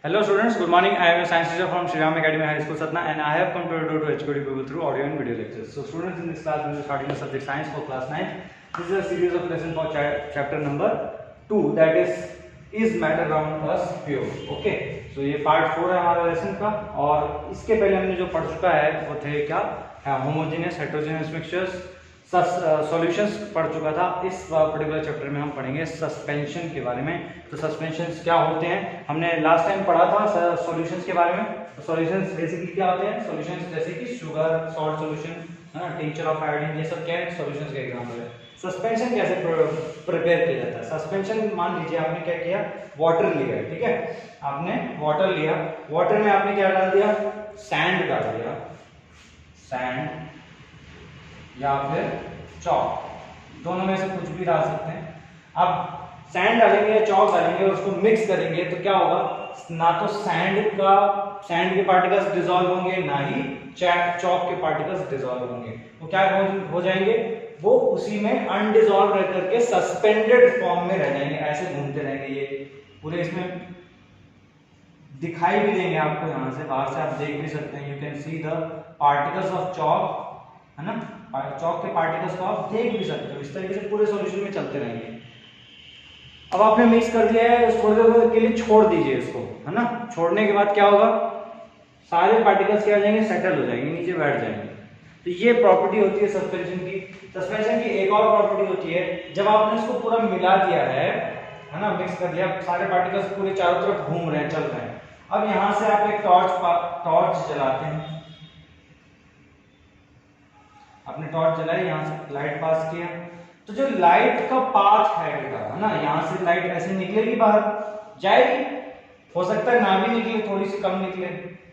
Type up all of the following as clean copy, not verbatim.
Hello students, good morning. I am a science teacher from Shri Ram Academy High School Satna and I have come to educate people through audio and video lectures. So students, in this class we will be starting the subject science for class 9. This is a series of lesson for chapter number 2, that is matter around us pure. Okay, so ये part 4 है हमारा lesson का और इसके पहले हमने जो पढ़ चुका है वो थे क्या है होमोजेनियस हेटेरोजेनियस मिक्सचर्स सॉल्यूशंस पढ़ चुका था। इस पर्टिकुलर चैप्टर में हम पढ़ेंगे सस्पेंशन के बारे में। तो सस्पेंशंस क्या होते हैं हमने लास्ट टाइम पढ़ा था सॉल्यूशंस के बारे में। सॉल्यूशंस बेसिकली क्या होते हैं? सॉल्यूशंस जैसे कि शुगर, सॉल्ट सॉल्यूशन है ना, टिंचर ऑफ आयोडीन, ये सब क्या है? सॉल्यूशंस के एग्जांपल है। सस्पेंशन कैसे प्रिपेयर किया जाता है? सस्पेंशन मान लीजिए आपने क्या किया, वाटर लिया, ठीक है, आपने वाटर लिया, वाटर में आपने क्या डाल दिया, सैंड डाल दिया, सैंड या फिर चॉक, दोनों में से कुछ भी डाल सकते हैं। अब सैंड डालेंगे या चॉक डालेंगे और उसको मिक्स करेंगे तो क्या होगा, ना तो सैंड के पार्टिकल्स डिसॉल्व होंगे, ना ही चॉक के पार्टिकल्स डिसॉल्व होंगे। वो क्या हो जाएंगे, वो उसी में अनडिसॉल्व रह करके सस्पेंडेड फॉर्म में रह जाएंगे, ऐसे घूमते रहेंगे। ये पूरे इसमें दिखाई भी देंगे आपको, यहाँ से बाहर से आप देख भी सकते हैं। You can see the particles of chalk, है ना, चॉक के पार्टिकल्स को आप देख भी सकते हो। इस तरीके से पूरे सॉल्यूशन में चलते रहेंगे। अब आपने मिक्स कर दिया है, थोड़ी देर के लिए छोड़ दीजिए इसको, है ना। छोड़ने के बाद क्या होगा, सारे पार्टिकल्स क्या हो जाएंगे, सेटल हो जाएंगे, नीचे बैठ जाएंगे। तो ये प्रॉपर्टी होती है सस्पेंशन की। सस्पेंशन की एक और प्रॉपर्टी होती है, जब आपने इसको पूरा मिला दिया है ना, मिक्स कर दिया, सारे पार्टिकल्स पूरे चारों तरफ घूम रहे हैं, चल रहे हैं। अब यहां से आप एक टॉर्च जलाते हैं, आपने टॉर्च जलाई, यहां से लाइट पास किया, तो जो लाइट का पाथ है बेटा, है ना, यहां से लाइट ऐसे निकलेगी, बाहर जाएगी, हो सकता है ना भी निकले, थोड़ी सी कम निकले,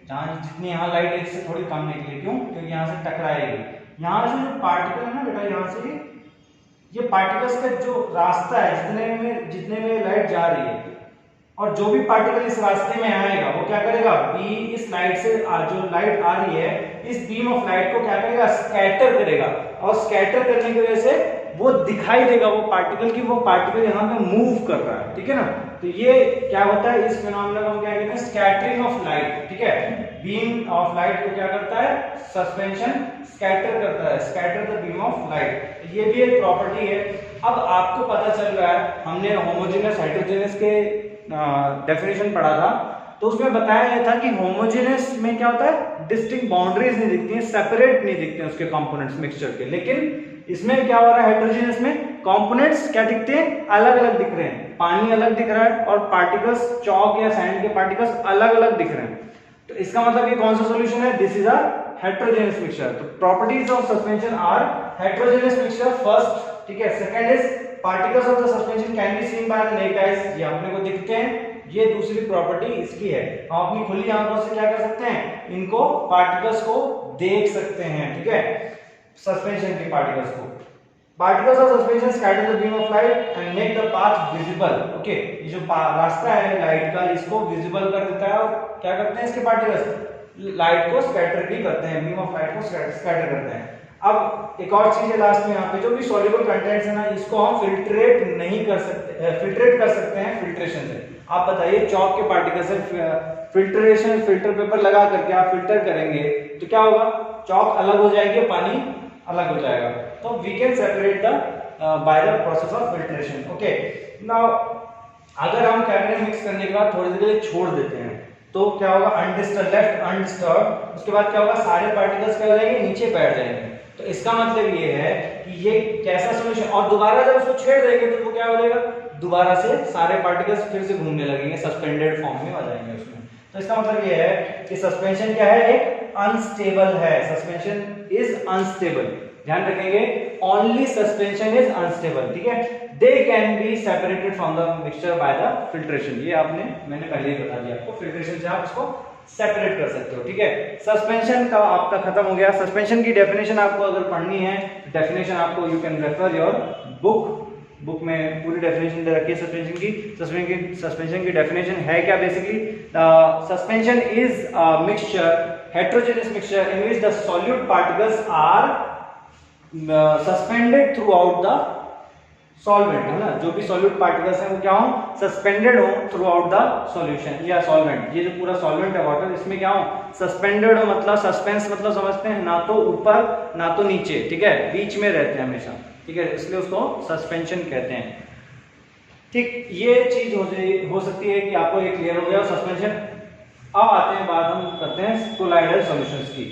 जहां जितनी यहाँ लाइट है इससे थोड़ी कम निकले, क्यों? क्योंकि यहाँ से टकराएगी। यहाँ से जो पार्टिकल है ना बेटा, यहाँ से ये पार्टिकल्स का जो रास्ता है, जितने में लाइट जा रही है, और जो भी पार्टिकल इस रास्ते में आएगा वो क्या करेगा, इस लाइट से जो लाइट आ रही है, इस बीम ऑफ लाइट को क्या करेगा, स्कैटर करेगा, और स्कैटर करने की वजह से वो दिखाई देगा वो पार्टिकल यहाँ पे मूव कर रहा है, ठीक है ना। तो ये क्या होता है, इस फिनोमेना को हम क्या कहते हैं, स्कैटरिंग ऑफ लाइट, ठीक है। बीम ऑफ लाइट को क्या करता है, सस्पेंशन स्कैटर करता है, scatter the beam of light. ये भी एक प्रॉपर्टी है। अब आपको पता चल रहा है, हमने होमोजेनियस हेटेरोजेनियस के डेफिनेशन पढ़ा था, तो उसमें बताया गया था कि होमोजेनियस में क्या होता है, डिस्टिंक्ट बाउंड्रीज नहीं दिखती हैं, सेपरेट नहीं दिखते हैं उसके कंपोनेंट्स मिक्सचर के। लेकिन इसमें क्या हो रहा है, हेटेरोजेनियस में कंपोनेंट्स क्या दिखते हैं, अलग अलग दिख रहे हैं। पानी अलग दिख रहा है और पार्टिकल्स, चॉक या सैंड के पार्टिकल्स अलग अलग दिख रहे हैं। तो इसका मतलब ये कौन सा सॉल्यूशन है, this is a heterogeneous mixture. तो properties of suspension are heterogeneous mixture first, ठीक है। Second is particles of the suspension can be seen by the naked eyes, ये अपने को दिखते हैं, ये दूसरी प्रॉपर्टी इसकी है। हम अपनी खुली आंखों से क्या कर सकते हैं, इनको पार्टिकल्स को देख सकते हैं, ठीक है, सस्पेंशन के पार्टिकल्स को। Particles of suspension scatter the beam of light and make the path visible. Okay, ये जो रास्ता है लाइट का, इसको विजिबल कर देता है, और क्या करते हैं इसके पार्टिकल्स, लाइट को स्कैटर भी करते हैं, बीम ऑफ लाइट को स्कैटर करते हैं। अब एक और चीज है लास्ट में, यहाँ पे जो भी सॉल्युबल कंटेंट्स है ना, इसको हम फिल्ट्रेट नहीं कर सकते, फिल्ट्रेट कर सकते हैं फिल्ट्रेशन से। आप बताइए, चॉक के पार्टिकल से फिल्टर पेपर लगा करके आप फिल्टर करेंगे तो क्या होगा, चॉक अलग हो जाएगी, पानी अलग हो जाएगा। तो we can separate the by the process of filtration. Okay, now अगर हम क्या करें, मिक्स करने के बाद थोड़ी देर के लिए छोड़ देते हैं तो क्या होगा, लेफ्ट अनडिस्टर्ब, उसके बाद क्या होगा, सारे पार्टिकल्स क्या हो जाएंगे, नीचे बैठ जाएंगे। तो इसका मतलब ये है कि ये कैसा सॉल्यूशन, और दोबारा जब उसको छेड़ देंगे तो वो क्या हो जाएगा, दोबारा से सारे पार्टिकल्स फिर से घूमने लगेंगे, सस्पेंडेड फॉर्म में आ जाएंगे उसमें। तो इसका मतलब ये है कि सस्पेंशन क्या है, एक अनस्टेबल है, सस्पेंशन इज अनस्टेबल, ध्यान रखेंगे, ओनली सस्पेंशन इज अनस्टेबल, ठीक है। They can be separated from the mixture by the filtration, ये मैंने पहले ही बता दिया आपको, फिल्ट्रेशन से आप इसको सेपरेट कर सकते हो, ठीक है। सस्पेंशन का आपका खत्म हो गया। सस्पेंशन की डेफिनेशन आपको अगर पढ़नी है, डेफिनेशन आपको you can refer your book में पूरी डेफिनेशन दे रखी है सस्पेंशन की। सस्पेंशन की डेफिनेशन है क्या, basically suspension is mixture, heterogeneous mixture in which the solute particles are suspended throughout the solvent है ना, जो भी सॉल्यूट पार्टिकल्स हैं वो क्या हो, सस्पेंडेड हो थ्रू आउट द सॉल्यूशन या सॉल्वेंट। ये जो पूरा सॉल्वेंट है वाटर, इसमें क्या हो, सस्पेंडेड हो, मतलब सस्पेंस मतलब समझते हैं ना तो ऊपर ना तो नीचे, ठीक है, बीच में रहते हैं हमेशा, ठीक है, इसलिए उसको सस्पेंशन कहते हैं। ठीक, ये चीज हो सकती है कि आपको ये क्लियर हो गया सस्पेंशन। अब आते हैं, बात हम करते हैं कोलाइडल सॉल्यूशंस की।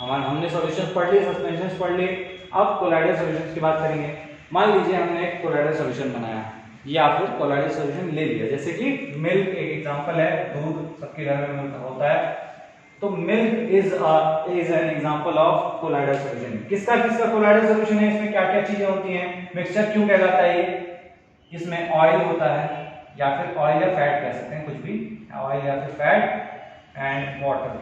हमने सॉल्यूशंस पढ़ लिए, सस्पेंशंस पढ़ लिए, अब कोलाइडल सॉल्यूशंस की बात करेंगे। मान लीजिए हमने एक कोलाइडल सॉल्यूशन बनाया, या फिर कोलाइडल सॉल्यूशन ले लिया, जैसे कि मिल्क एक एग्जांपल है, दूध सबके घर में मिल्क होता है, तो milk is an example of colloidal solution. किसका कोलाइडल सॉल्यूशन है, इसमें क्या क्या चीजें होती हैं, मिक्सचर क्यों कहलाता है ये, इसमें ऑयल होता है, या फिर ऑयल या फैट कह सकते हैं, कुछ भी, ऑयल या फिर फैट एंड वाटर,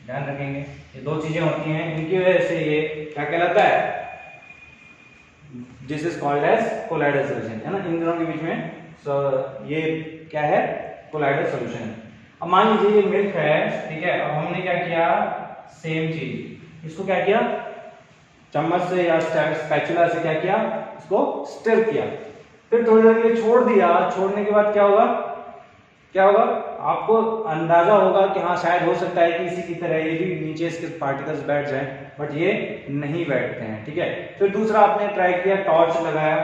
ध्यान रखेंगे ये दो चीजें होती हैं, इनकी वजह से ये क्या कहलाता है, this is called as colloidal solution, है ना, इन दोनों के बीच में ये क्या है, कोलाइडल सॉल्यूशन। अब मान लीजिए ये मिल्क है, ठीक है, अब हमने क्या किया, सेम चीज, इसको क्या किया, चम्मच से या स्पैचुला से क्या किया, इसको स्टिर किया, फिर थोड़ी देर के लिए छोड़ दिया, छोड़ने के बाद क्या होगा, आपको अंदाजा होगा कि हाँ शायद हो सकता है कि इसी की तरह ये भी नीचे इसके पार्टिकल्स बैठ जाएं, बट ये नहीं बैठते हैं, ठीक है। फिर दूसरा आपने ट्राई किया, टॉर्च लगाया,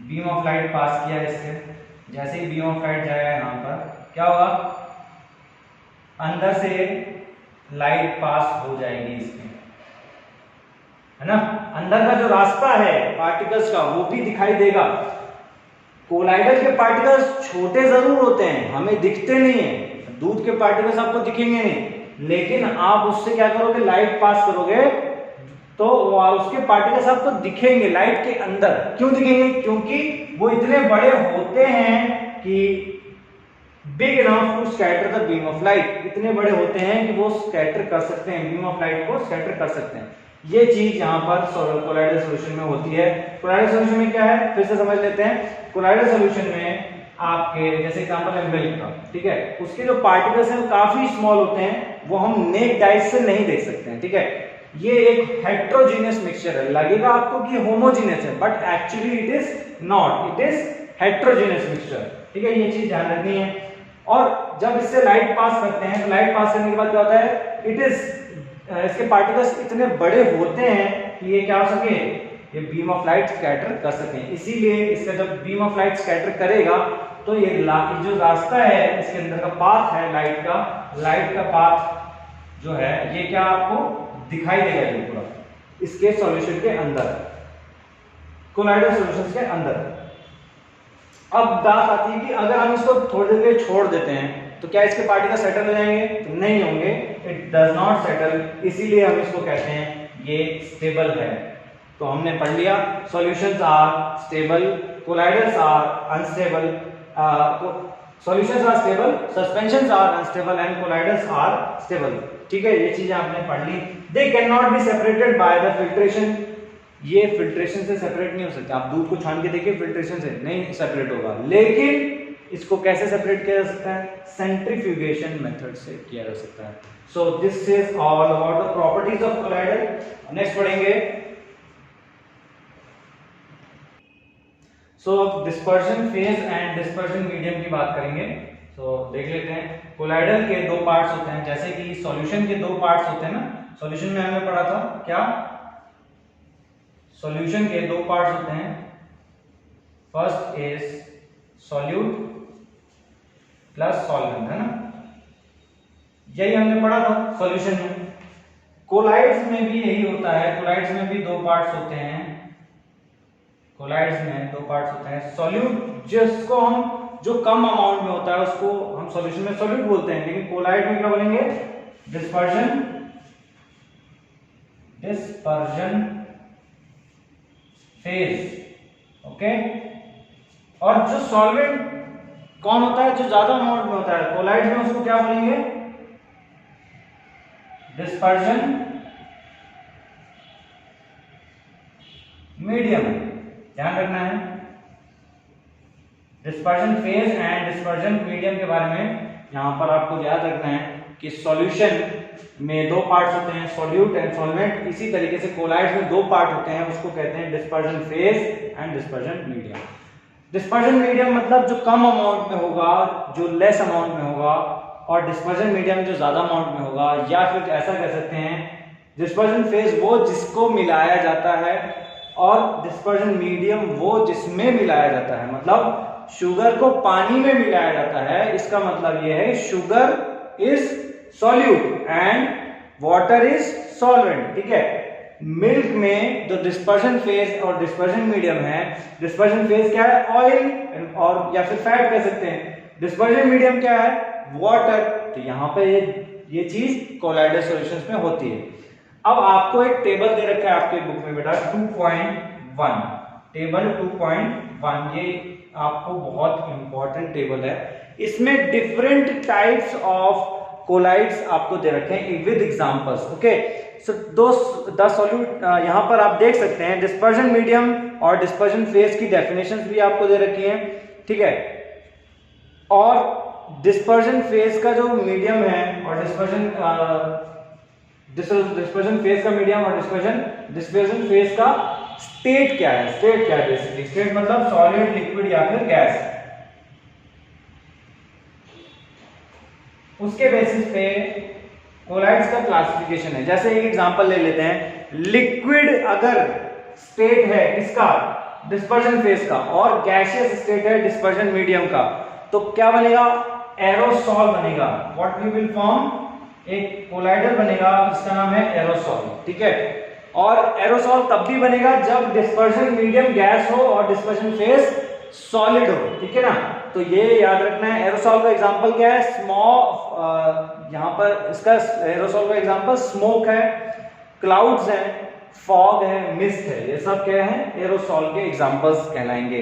बीम ऑफ लाइट पास किया इससे, जैसे ही बीम ऑफ लाइट जाएगा यहाँ पर क्या होगा, अंदर से लाइट पास हो जाएगी इसमें, है ना, अंदर का जो रास्ता है पार्टिकल्स का वो भी दिखाई देगा। कोलाइडल के पार्टिकल्स छोटे जरूर होते हैं, हमें दिखते नहीं है, दूध के पार्टिकल्स आपको दिखेंगे नहीं, लेकिन आप उससे क्या करोगे, लाइट पास करोगे तो उसके पार्टिकल्स आपको दिखेंगे लाइट के अंदर। क्यों दिखेंगे, क्योंकि वो इतने बड़े होते हैं कि big enough to scatter the beam of light, इतने बड़े होते हैं कि वो स्कैटर कर सकते हैं, बीम ऑफ लाइट को स्कैटर कर सकते हैं। ये चीज यहाँ पर कोलाइडल सॉल्यूशन में होती है। कोलाइडल सॉल्यूशन में क्या है, फिर से समझ लेते हैं। कोलाइडल सॉल्यूशन में आपके जैसे एग्जांपल है मिल्क का, ठीक है, उसके जो पार्टिकल्स हैं वो काफी स्मॉल होते हैं, वो हम नेक आइज से नहीं देख सकते हैं, ठीक है। ये एक हेट्रोजीनियस मिक्सचर है, लगेगा आपको कि होमोजीनियस है, but actually it is not, it is heterogeneous mixture, ठीक है, ये चीज ध्यान रखनी है। और जब इससे लाइट पास करते हैं तो लाइट पास करने के बाद क्या होता है, इट इज इसके पार्टिकल्स इतने बड़े होते हैं कि ये क्या हो सके, ये बीम ऑफ लाइट स्कैटर कर सके। इसीलिए इसका जब बीम ऑफ लाइट स्कैटर करेगा तो ये जो रास्ता है इसके अंदर का पाथ है लाइट का पाथ जो है ये क्या आपको दिखाई देगा, ये पूरा इसके सॉल्यूशन के अंदर, कोलाइडल सॉल्यूशंस के अंदर। अब बात आती है कि अगर हम इसको थोड़ी देर छोड़ देते हैं तो क्या इसके पार्टिकल सेटल हो जाएंगे, तो नहीं होंगे, इट डज नॉट सेटल, इसीलिए हम इसको कहते हैं ये स्टेबल है। तो हमने पढ़ लिया, solutions are stable, colloidals are unstable, solutions are stable, suspensions are unstable and colloidals are stable, ठीक है, ये चीजें आपने पढ़ ली। They can not be separated by the filtration, ये फिल्ट्रेशन से सेपरेट नहीं हो सकते, आप दूध को छान के देखिए फिल्ट्रेशन से नहीं सेपरेट होगा, लेकिन इसको कैसे सेपरेट किया जा सकता है, सेंट्रीफ्यूगेशन मेथड से किया जा सकता है। So this is all about the properties of colloidal. Next पढ़ेंगे dispersion phase and dispersion medium की बात करेंगे। देख लेते हैं, कोलाइडल के दो पार्ट्स होते हैं, जैसे कि सॉल्यूशन के दो पार्ट्स होते हैं ना, सॉल्यूशन में हमने पढ़ा था क्या, सॉल्यूशन के दो पार्ट्स होते हैं, first is solute plus solvent, है ना, यही हमने पढ़ा था सॉल्यूशन में। कोलाइड्स में भी यही होता है, कोलाइड्स में भी दो पार्ट्स होते हैं, कोलाइड्स में दो पार्ट्स होते हैं, सॉल्यूट जिसको हम जो कम अमाउंट में होता है उसको हम सॉल्यूशन में सॉल्यूट बोलते हैं, लेकिन कोलाइड में क्या बोलेंगे, डिस्पर्जन फेज, ओके। और जो सॉल्वेंट कौन होता है, जो ज्यादा अमाउंट में होता है कोलाइड में, उसको क्या बोलेंगे, डिस्पर्जन मीडियम, ध्यान रखना है। Dispersion phase and dispersion medium के बारे में यहां पर आपको याद रखना है कि सॉल्यूशन में दो पार्ट्स होते हैं, सॉल्यूट एंड सॉल्वेंट। इसी तरीके से कोलाइड्स में दो पार्ट होते हैं, उसको कहते हैं dispersion phase and dispersion medium. Dispersion medium मतलब जो कम अमाउंट में होगा, जो लेस अमाउंट में होगा, और डिस्पर्जन मीडियम जो ज्यादा अमाउंट में होगा, या फिर ऐसा कह सकते हैं डिस्पर्जन फेज वो जिसको मिलाया जाता है, और डिस्पर्जन मीडियम वो जिसमें मिलाया जाता है। मतलब शुगर को पानी में मिलाया जाता है, इसका मतलब यह है sugar is solute and water is solvent. ठीक है, मिल्क में जो डिस्पर्जन फेज और डिस्पर्जन मीडियम है, डिस्पर्जन फेज क्या है, ऑयल और या फिर फैट कह सकते हैं, डिस्पर्जन मीडियम क्या है, वाटर। तो यहाँ पे ये चीज कोलाइडल सॉल्यूशंस में होती है। अब आपको एक टेबल दे रखा है आपके बुक में बेटा 2.1, टेबल 2.1, ये आपको बहुत इंपॉर्टेंट टेबल है। इसमें डिफरेंट टाइप्स ऑफ कोलाइड्स आपको दे रखे हैं with examples. Okay, so the solute यहां पर आप देख सकते हैं डिस्पर्जन मीडियम और डिस्पर्जन फेज की डेफिनेशंस भी आपको दे रखी हैं। ठीक है, और डिस्पर्जन फेज का जो मीडियम है और डिस्पर्जन फेज का मीडियम और डिस्पर्जन फेज का स्टेट क्या है, स्टेट क्या है बेसिकली, स्टेट मतलब सॉलिड, लिक्विड या फिर गैस। उसके बेसिस पे कोलाइड्स का क्लासिफिकेशन है। जैसे एक एग्जांपल ले लेते हैं, लिक्विड अगर स्टेट है किसका, डिस्पर्जन फेज का, और गैसियस स्टेट है डिस्पर्जन मीडियम का, तो क्या बनेगा, एरोसॉल बनेगा। व्हाट वी विल फॉर्म, एक कोलाइडर बनेगा जिसका नाम है एरोसॉल। ठीक है, और एरोसॉल तब भी बनेगा जब डिस्पर्जन मीडियम गैस हो और डिस्पर्जन फेज सॉलिड हो। ठीक है ना, तो ये याद रखना है। एरोसॉल का एग्जांपल क्या है, यहाँ पर इसका एरोसॉल का एग्जांपल स्मोक है, क्लाउड्स है, फॉग है, मिस्ट है, ये सब क्या है, एरोसॉल के एग्जांपल्स कहलाएंगे।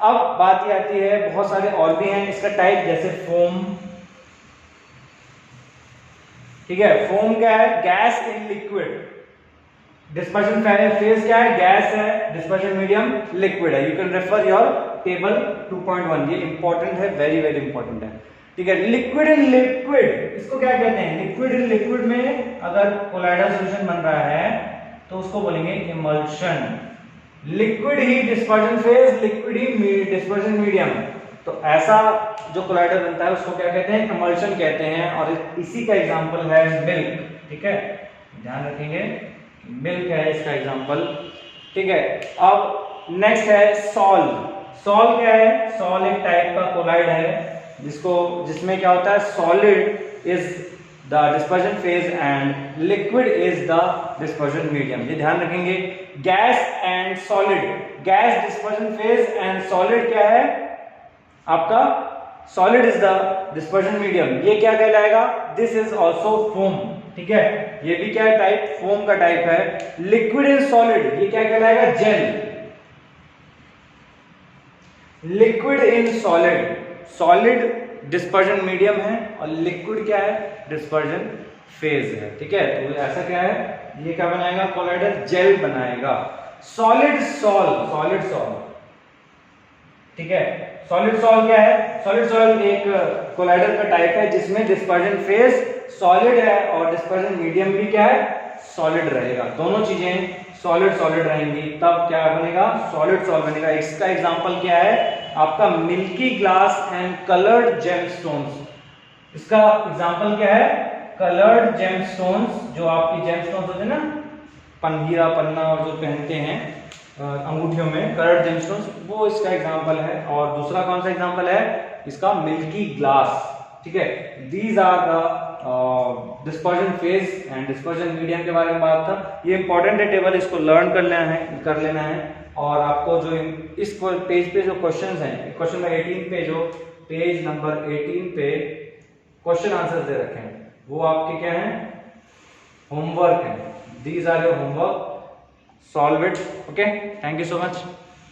अब बात ये आती है, बहुत सारे और भी हैं इसका टाइप, जैसे फोम। ठीक है, फोम क्या है, gas in liquid. Dispersion phase क्या है, गैस है, डिस्पर्जन मीडियम लिक्विड है। You can refer your table 2.1, ये इंपॉर्टेंट है, वेरी वेरी इंपॉर्टेंट है। ठीक है, लिक्विड इन लिक्विड, इसको क्या कहते हैं, लिक्विड इन लिक्विड में अगर कोलाइडल सॉल्यूशन बन रहा है तो उसको बोलेंगे इमल्शन। लिक्विड ही डिस्पर्जन फेज, लिक्विड ही डिस्पर्जन मीडियम, तो ऐसा जो कोलाइडल बनता है उसको क्या कहते हैं, इमल्शन कहते हैं। और इसी का एग्जांपल है मिल्क। ठीक है, ध्यान रखेंगे, मिल्क है इसका एग्जांपल। ठीक है, अब नेक्स्ट है सॉल। सॉल क्या है, सॉल एक टाइप का कोलाइड है जिसमें क्या होता है, solid is the dispersion phase and liquid is the dispersion medium. ये ध्यान रखेंगे, gas and solid, gas dispersion phase and solid क्या है आपका, solid is the dispersion medium. ये क्या कहलाएगा, दिस इज ऑल्सो फोम। ठीक है, ये भी क्या है, टाइप फोम का टाइप है। लिक्विड इज सॉलिड, ये क्या कहलाएगा, gel. Liquid in solid, solid dispersion medium है और लिक्विड क्या है, डिस्पर्जन फेज है। ठीक है, तो ऐसा क्या है, ये क्या बनाएगा, कोलाइडल जेल बनाएगा। Solid sol, solid sol. ठीक है, सॉलिड सॉल क्या है, सॉलिड सॉल एक कोलाइडल का टाइप है जिसमें डिस्पर्जन फेज सॉलिड है और डिस्पर्जन मीडियम भी क्या है, सॉलिड रहेगा। दोनों चीजें सॉलिड सॉलिड रहेंगी, तब क्या बनेगा, सॉलिड सॉल बनेगा। इसका एग्जांपल क्या है आपका, milky glass and coloured gemstones. इसका एग्जांपल क्या है, कलर्ड जेमस्टोन्स, जो आपकी जेमस्टोन्स होते हैं ना, हीरा पन्ना और जो पहनते हैं अंगूठियों में, कलर्ड जेमस्टोन्स, वो इसका एग्जांपल है। और दूसरा कौन सा एग्जांपल है इसका, मिल्की ग्लास। ठीक है, these are the dispersion phase and dispersion medium के बारे में बात था। ये इंपॉर्टेंट है टेबल, इसको लर्न कर लेना है। और आपको जो इस पेज पे जो क्वेश्चंस हैं, क्वेश्चन नंबर 18 पे, जो पेज नंबर 18 पे क्वेश्चन आंसर दे रखे हैं, वो आपके क्या हैं, होमवर्क है। These are your homework, solve it. Okay, thank you so much.